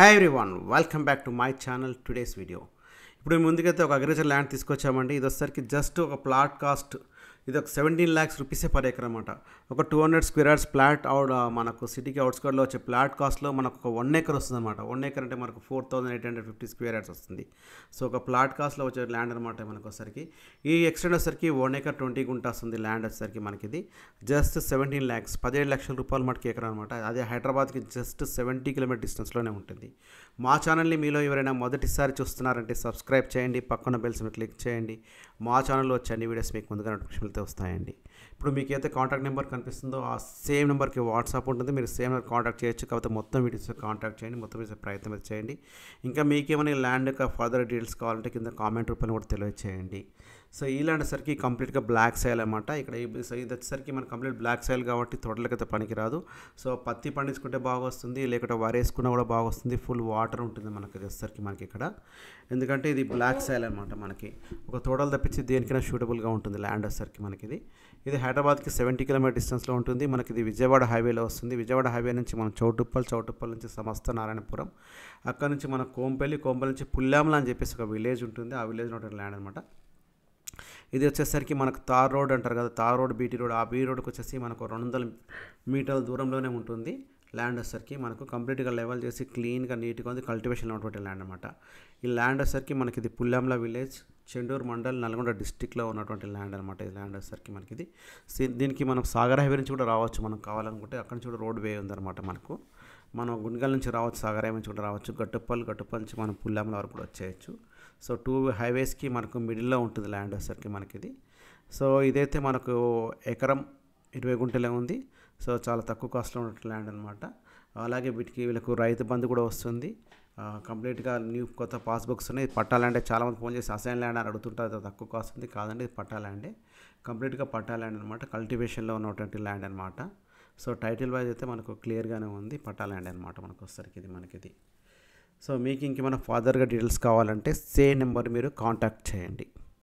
Hi everyone, welcome back to my channel. Today's video ఇప్పుడు ముందుకైతే ఒక అగ్రికల్చర్ ల్యాండ్ తీసుకొచ్చామండి. ఇది వచ్చేసరికి జస్ట్ ఒక ప్లాట్ కాస్ట్ ఇది ఒక 17 lakhs రూపీసే పర్ ఎకర్ అనమాట. ఒక 200 square yards ప్లాట్ మనకు సిటీకి అవుట్స్కర్ట్లో వచ్చే ప్లాట్ కాస్ట్లో మనకు ఒక 1 acre వస్తుంది అనమాట. 1 acre అంటే మనకు 4850 square yards వస్తుంది. సో ఒక ప్లాట్ కాస్ట్లో వచ్చే ల్యాండ్ అనమాట మనకు వచ్చేసరికి. ఈ ఎక్స్టెండ్ వచ్చేసరికి 1 acre 20 గుంట వస్తుంది ల్యాండ్ వచ్చేసరికి మనకి. ఇది జస్ట్ 17 lakhs 17 లక్షల రూపాయలు మనకి ఎకరం అనమాట. అదే హైదరాబాద్కి జస్ట్ 70 km డిస్టెన్స్లోనే ఉంటుంది. మా ఛానల్ని మీలో ఎవరైనా మొదటిసారి చూస్తున్నారంటే సబ్స్క్రైబ్ చేయండి, పక్కన బెల్స్ మీద క్లిక్ చేయండి. మా ఛానల్లో వచ్చే అన్ని వీడియోస్ మీకు ముందుగా నోటిఫికేషన్ వస్తాయండి. ఇప్పుడు మీకు అయితే కాంటాక్ట్ నెంబర్ కనిపిస్తుందో ఆ సేమ్ నెంబర్కి వాట్సాప్ ఉంటుంది. మీరు సేమ్ నెంబర్ కాంటాక్ట్ చేయొచ్చు. కాకపోతే మొత్తం వీడియోస్ కాంటాక్ట్ చేయండి, మొత్తం వీడియోస్ ప్రయత్నం చేయండి. ఇంకా మీకేమైనా ల్యాండ్ యొక్క ఫర్దర్ డీటెయిల్స్ కావాలంటే కింద కామెంట్ రూపంలో కూడా తెలియజేయండి. సో ఈ ల్యాండ్ వచ్చేసరికి కంప్లీట్గా బ్లాక్ సైల్ అనమాట. ఇక్కడ ఇది వచ్చేసరికి మన కంప్లీట్ బ్లాక్ సైల్ కాబట్టి తోటలకైతే పనికిరాదు. సో పత్తి పండించుకుంటే బాగా వస్తుంది, లేకపోతే వరి వేసుకున్నా కూడా బాగా వస్తుంది. ఫుల్ వాటర్ ఉంటుంది మనకి వచ్చేసరికి మనకి ఇక్కడ. ఎందుకంటే ఇది బ్లాక్ సైల్ అనమాట. మనకి ఒక తోటలు తప్పించి దేనికైనా షూటబుల్గా ఉంటుంది ల్యాండ్ వచ్చేసరికి మనకి. ఇది హైదరాబాద్కి 70 km డిస్టెన్స్లో ఉంటుంది మనకి. ఇది విజయవాడ హైవేలో వస్తుంది. విజయవాడ హైవే నుంచి మనం చౌటుప్పల్ నుంచి సమస్త నారాయణపురం, అక్కడ నుంచి మన కోంపల్లి నుంచి పుల్లామల అని చెప్పేసి ఒక విలేజ్ ఉంటుంది. ఆ విలేజ్లో ఉంటుంది ల్యాండ్ అనమాట. ఇది వచ్చేసరికి మనకు తార్ రోడ్ అంటారు కదా, తార్ రోడ్ బీటీ రోడ్. ఆ బీటీ రోడ్కి వచ్చేసి మనకు 200 మీటర్ల దూరంలోనే ఉంటుంది ల్యాండ్ వచ్చేసరికి. మనకు కంప్లీట్గా లెవెల్ చేసి క్లీన్గా నీట్గా ఉంది, కల్టివేషన్లో ఉన్నటువంటి ల్యాండ్ అనమాట. ఈ ల్యాండ్ వచ్చేసరికి మనకి ఇది పుల్లామల విలేజ్, చెండూరు మండల్, నల్గొండ డిస్టిక్లో ఉన్నటువంటి ల్యాండ్ అనమాట. ఈ ల్యాండ్ వచ్చేసరికి మనకి ఇది. దీనికి మనం సాగర్ హైవే నుంచి కూడా రావచ్చు మనం కావాలనుకుంటే. అక్కడ నుంచి కూడా రోడ్ వే ఉందన్నమాట మనకు. మనం గుండ్గల్ నుంచి రావచ్చు, సాగర్ హైవే నుంచి కూడా రావచ్చు. గట్టుప్పల్ నుంచి మనం పుల్లామల వరకు కూడా వచ్చేయచ్చు. సో 2 హైవేస్కి మనకు మిడిల్లో ఉంటుంది ల్యాండ్ వచ్చేసరికి మనకి ఇది. సో ఇదైతే మనకు ఎకరం 20 గుంటలే ఉంది. సో చాలా తక్కువ కాస్ట్లో ఉన్న ల్యాండ్ అనమాట. అలాగే వీళ్ళకు రైతు బంధు కూడా వస్తుంది. కంప్లీట్గా కొత్త పాస్బుక్స్ ఉన్నాయి. పట్టా ల్యాండే. చాలామంది ఫోన్ చేసి అసైన్ ల్యాండ్ అని అడుగుతుంటారు, తక్కువ కాస్ట్ ఉంది. కాదండి, ఇది పట్టా ల్యాండే, కంప్లీట్గా పట్టా ల్యాండ్ అనమాట. కల్టివేషన్లో ఉన్నటువంటి ల్యాండ్ అనమాట. సో టైటిల్ వైజ్ అయితే మనకు క్లియర్గానే ఉంది, పట్టా ల్యాండ్ అనమాట మనకు వచ్చేసరికి ఇది మనకిది. సో మీకు ఇంకేమైనా ఫర్దర్గా డీటెయిల్స్ కావాలంటే సేమ్ నెంబర్ మీరు కాంటాక్ట్ చేయండి.